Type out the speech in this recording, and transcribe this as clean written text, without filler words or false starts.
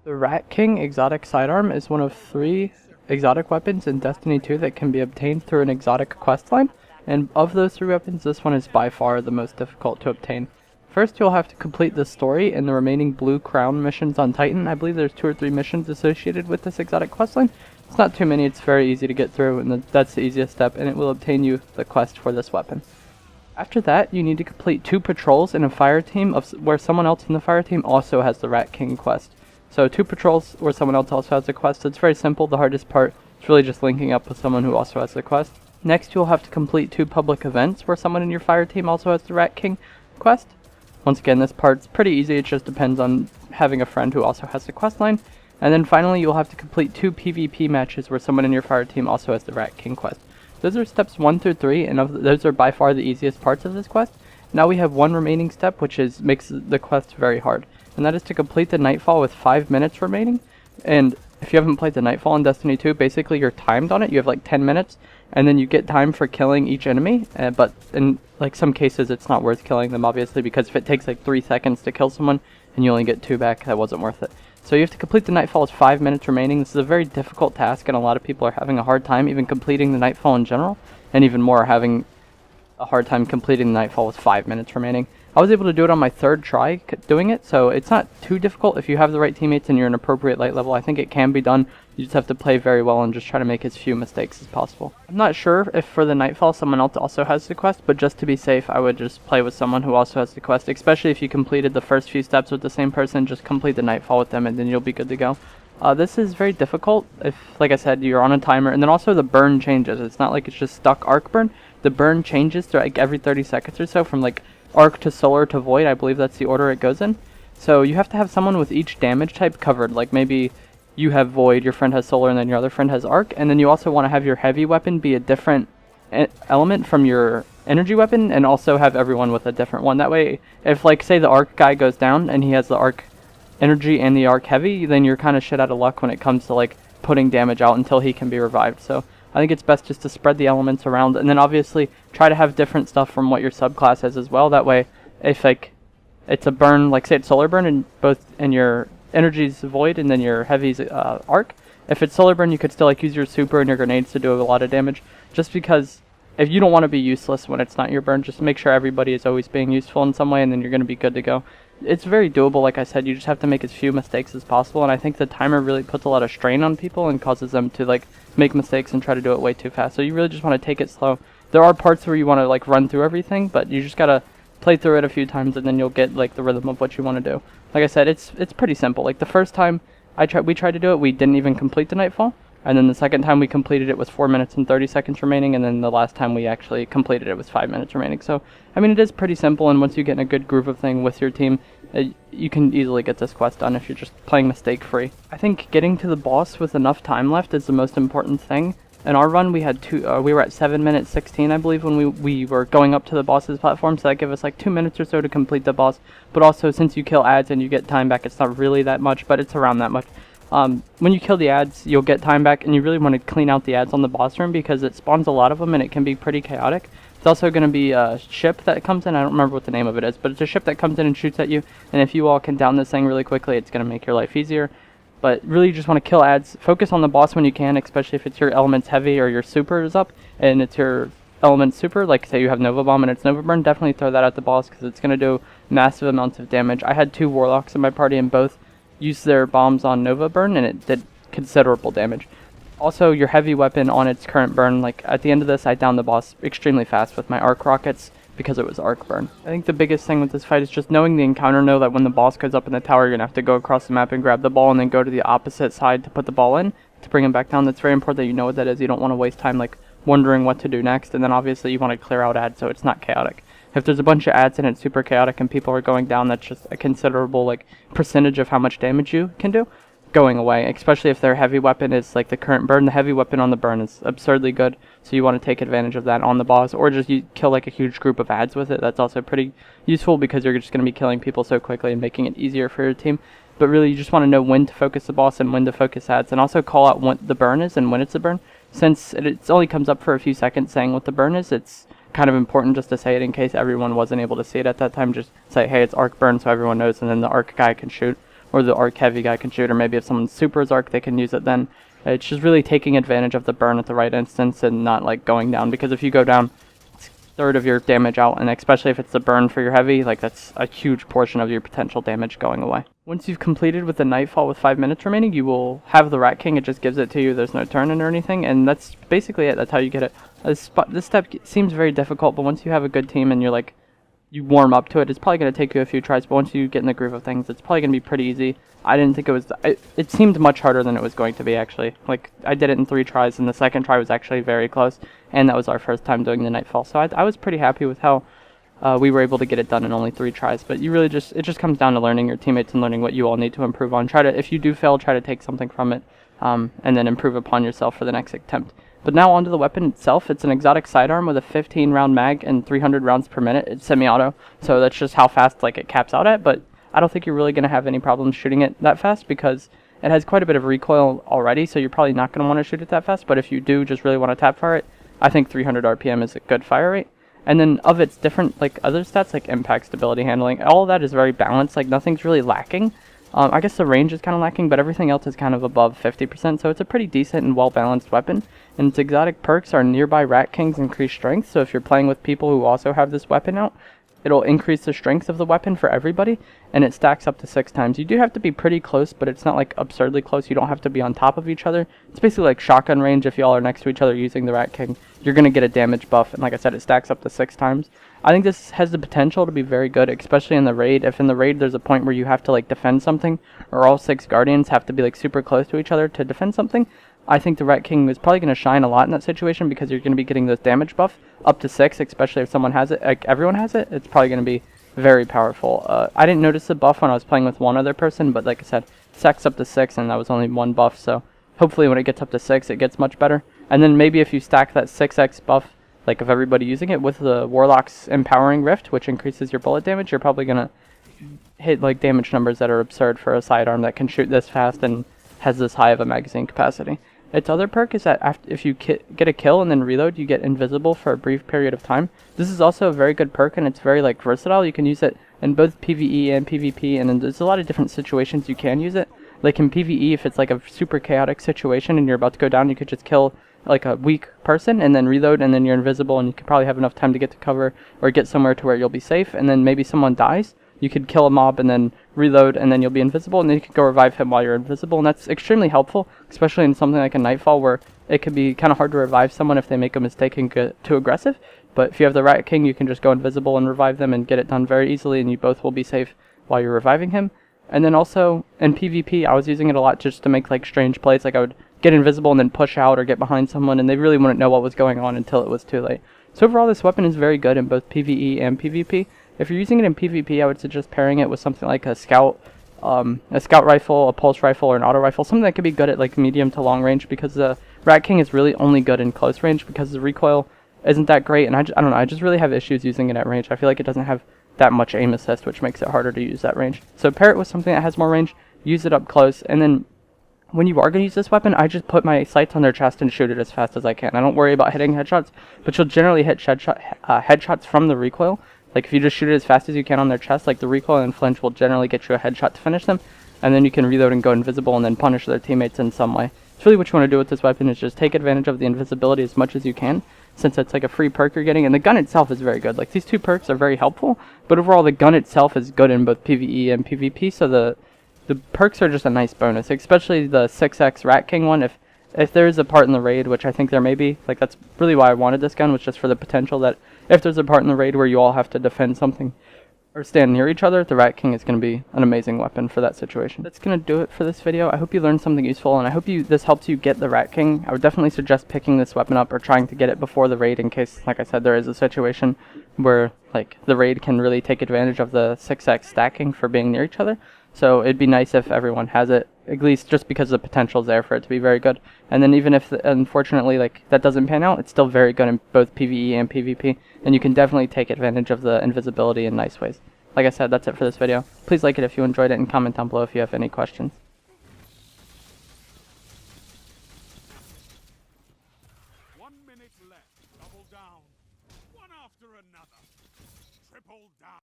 The Rat King exotic sidearm is one of 3 exotic weapons in Destiny 2 that can be obtained through an exotic questline, and of those 3 weapons, this one is by far the most difficult to obtain. First, you'll have to complete the story and the remaining Blue Crown missions on Titan. I believe there's 2 or 3 missions associated with this exotic questline. It's not too many, it's very easy to get through, and that's the easiest step, and it will obtain you the quest for this weapon. After that, you need to complete 2 patrols in a fire team where someone else in the fire team also has the Rat King quest. So 2 patrols where someone else also has the quest. It's very simple. The hardest part is really just linking up with someone who also has the quest. Next, you'll have to complete 2 public events where someone in your fire team also has the Rat King quest. Once again, this part's pretty easy. It just depends on having a friend who also has the quest line. And then finally, you'll have to complete 2 PvP matches where someone in your fire team also has the Rat King quest. Those are steps 1 through 3, and those are by far the easiest parts of this quest. Now we have one remaining step, which makes the quest very hard, and that is to complete the Nightfall with 5 minutes remaining. And if you haven't played the Nightfall in Destiny 2, basically you're timed on it. You have like 10 minutes, and then you get time for killing each enemy, but in like some cases it's not worth killing them, obviously, because if it takes like 3 seconds to kill someone and you only get 2 back, that wasn't worth it. So you have to complete the Nightfall with 5 minutes remaining. This is a very difficult task, and a lot of people are having a hard time even completing the Nightfall in general, and even more having a hard time completing the Nightfall with 5 minutes remaining. I was able to do it on my 3rd try doing it, so it's not too difficult if you have the right teammates and you're an appropriate light level. I think it can be done. You just have to play very well and just try to make as few mistakes as possible. I'm not sure if for the Nightfall someone else also has the quest, but just to be safe, I would just play with someone who also has the quest, especially if you completed the first few steps with the same person. Just complete the Nightfall with them and then you'll be good to go. This is very difficult if, like I said, you're on a timer, and then also the burn changes. It's not like it's just stuck arc burn. The burn changes through like every 30 seconds or so, from like arc to solar to void. I believe that's the order it goes in. So you have to have someone with each damage type covered. Like maybe you have void, your friend has solar, and then your other friend has arc, and then you also want to have your heavy weapon be a different element from your energy weapon, and also have everyone with a different one. That way, if like say the arc guy goes down and he has the arc energy and the arc heavy, then you're kind of shit out of luck when it comes to like putting damage out until he can be revived. So I think it's best just to spread the elements around, and then obviously try to have different stuff from what your subclass is as well. That way, if like it's a burn, like say it's solar burn, and your energy's void and then your heavy's arc. If it's solar burn, you could still like use your super and your grenades to do a lot of damage. Just because if you don't want to be useless when it's not your burn, just make sure everybody is always being useful in some way, and then you're going to be good to go. It's very doable, like I said. You just have to make as few mistakes as possible, and I think the timer really puts a lot of strain on people and causes them to like make mistakes and try to do it way too fast. So you really just want to take it slow. There are parts where you want to like run through everything, but you just gotta play through it a few times, and then you'll get like the rhythm of what you want to do. Like I said, it's pretty simple. Like the first time we tried to do it, we didn't even complete the Nightfall, and then the second time we completed it was 4 minutes and 30 seconds remaining, and then the last time we actually completed it was 5 minutes remaining. So I mean, it is pretty simple, and once you get in a good groove of thing with your team, you can easily get this quest done if you're just playing mistake free. I think getting to the boss with enough time left is the most important thing. In our run, we had we were at 7 minutes 16, I believe, when we were going up to the boss's platform, so that gave us like 2 minutes or so to complete the boss. But also, since you kill ads and you get time back, it's not really that much, but it's around that much. When you kill the ads, you'll get time back, and you really want to clean out the ads on the boss room because it spawns a lot of them and it can be pretty chaotic. It's also going to be a ship that comes in. I don't remember what the name of it is, but it's a ship that comes in and shoots at you, and if you all can down this thing really quickly, it's going to make your life easier. But really, you just want to kill ads. Focus on the boss when you can, especially if it's your element's heavy or your super is up, and it's your element super, like say you have Nova Bomb and it's Nova Burn, definitely throw that at the boss because it's going to do massive amounts of damage. I had 2 Warlocks in my party, and both used their bombs on Nova Burn, and it did considerable damage. Also, your heavy weapon on its current burn, like at the end of this, I downed the boss extremely fast with my arc rockets because it was arc burn. I think the biggest thing with this fight is just knowing the encounter, know that when the boss goes up in the tower, you're going to have to go across the map and grab the ball and then go to the opposite side to put the ball in to bring him back down. That's very important that you know what that is. You don't want to waste time like wondering what to do next, and then obviously you want to clear out ads so it's not chaotic. If there's a bunch of ads and it's super chaotic and people are going down, that's just a considerable like percentage of how much damage you can do going away, especially if their heavy weapon is like the current burn. The heavy weapon on the burn is absurdly good, so you want to take advantage of that on the boss, or just kill like a huge group of ads with it. That's also pretty useful because you're just going to be killing people so quickly and making it easier for your team. But really, you just want to know when to focus the boss and when to focus ads, and also call out what the burn is and when it's a burn. Since it only comes up for a few seconds saying what the burn is, it's kind of important just to say it in case everyone wasn't able to see it at that time. Just say, hey, it's arc burn, so everyone knows, and then the arc guy can shoot. or the arc heavy guy can shoot, or maybe if someone's super arc, they can use it then. It's just really taking advantage of the burn at the right instance and not like going down, because if you go down, it's a third of your damage out, and especially if it's the burn for your heavy, like that's a huge portion of your potential damage going away. Once you've completed with the Nightfall with 5 minutes remaining, you will have the Rat King. It just gives it to you. There's no turn-in or anything, and that's basically it. That's how you get it. This step seems very difficult, but once you have a good team and you're like, you warm up to it, it's probably going to take you a few tries, but once you get in the groove of things, it's probably going to be pretty easy. I didn't think it was, it seemed much harder than it was going to be, actually. Like, I did it in 3 tries, and the second try was actually very close, and that was our first time doing the Nightfall, so I was pretty happy with how we were able to get it done in only 3 tries, but you really it just comes down to learning your teammates and learning what you all need to improve on. If you do fail, try to take something from it, and then improve upon yourself for the next attempt. But now onto the weapon itself. It's an exotic sidearm with a 15 round mag and 300 rounds per minute. It's semi-auto, so that's just how fast like it caps out at, but I don't think you're really going to have any problems shooting it that fast because it has quite a bit of recoil already, so you're probably not going to want to shoot it that fast, but if you do just really want to tap fire it, I think 300 RPM is a good fire rate. And then of its different like other stats like impact, stability, handling, all of that is very balanced, like nothing's really lacking. I guess the range is kind of lacking, but everything else is kind of above 50%, so it's a pretty decent and well-balanced weapon. And its exotic perks are nearby Rat Kings increase strength, so if you're playing with people who also have this weapon out, it'll increase the strength of the weapon for everybody, and it stacks up to 6 times. You do have to be pretty close, but it's not like absurdly close. You don't have to be on top of each other. It's basically like shotgun range. If y'all are next to each other using the Rat King, you're going to get a damage buff, and like I said, it stacks up to 6 times. I think this has the potential to be very good, especially in the raid. If in the raid there's a point where you have to like defend something, or all 6 guardians have to be like super close to each other to defend something, I think the Rat King is probably going to shine a lot in that situation because you're going to be getting this damage buff up to 6, especially if someone has it, like everyone has it. It's probably going to be very powerful. I didn't notice the buff when I was playing with one other person, but like I said, it stacks up to 6 and that was only 1 buff, so hopefully when it gets up to 6 it gets much better. And then maybe if you stack that 6x buff, like of everybody using it with the Warlock's Empowering Rift, which increases your bullet damage, you're probably going to hit like damage numbers that are absurd for a sidearm that can shoot this fast and has this high of a magazine capacity. Its other perk is that if you get a kill and then reload, you get invisible for a brief period of time. This is also a very good perk, and it's very like versatile. You can use it in both PvE and PvP, and there's a lot of different situations you can use it. Like in PvE, if it's like a super chaotic situation and you're about to go down, you could just kill like a weak person and then reload, and then you're invisible, and you could probably have enough time to get to cover or get somewhere to where you'll be safe, and then maybe someone dies. You could kill a mob and then reload, and then you'll be invisible, and then you can go revive him while you're invisible, and that's extremely helpful, especially in something like a Nightfall where it could be kind of hard to revive someone if they make a mistake and get too aggressive. But if you have the Rat King, you can just go invisible and revive them and get it done very easily, and you both will be safe while you're reviving him. And then also in PvP, I was using it a lot just to make like strange plays. Like I would get invisible and then push out or get behind someone, and they really wouldn't know what was going on until it was too late. So overall, this weapon is very good in both PvE and PvP. If you're using it in PvP, I would suggest pairing it with something like a scout rifle, a pulse rifle, or an auto rifle, something that could be good at like medium to long range, because the Rat King is really only good in close range because the recoil isn't that great, and I don't know, I just really have issues using it at range. I feel like it doesn't have that much aim assist, which makes it harder to use that range. So pair it with something that has more range, use it up close, and then when you are going to use this weapon, I just put my sights on their chest and shoot it as fast as I can. I don't worry about hitting headshots, but you'll generally hit headshots from the recoil. Like if you just shoot it as fast as you can on their chest, like the recoil and flinch will generally get you a headshot to finish them, and then you can reload and go invisible and then punish their teammates in some way. It's really what you want to do with this weapon is just take advantage of the invisibility as much as you can, since it's like a free perk you're getting, and the gun itself is very good. Like these 2 perks are very helpful, but overall the gun itself is good in both PvE and PvP, so the perks are just a nice bonus, especially the 6x Rat King one. If there is a part in the raid, which I think there may be, like that's really why I wanted this gun, was just for the potential that if there's a part in the raid where you all have to defend something or stand near each other, the Rat King is going to be an amazing weapon for that situation. That's going to do it for this video. I hope you learned something useful, and I hope this helps you get the Rat King. I would definitely suggest picking this weapon up or trying to get it before the raid, in case, like I said, there is a situation where like the raid can really take advantage of the 6x stacking for being near each other. So it'd be nice if everyone has it, at least just because the potential is there for it to be very good. And then even if, unfortunately, like that doesn't pan out, it's still very good in both PvE and PvP, and you can definitely take advantage of the invisibility in nice ways. Like I said, that's it for this video. Please like it if you enjoyed it, and comment down below if you have any questions.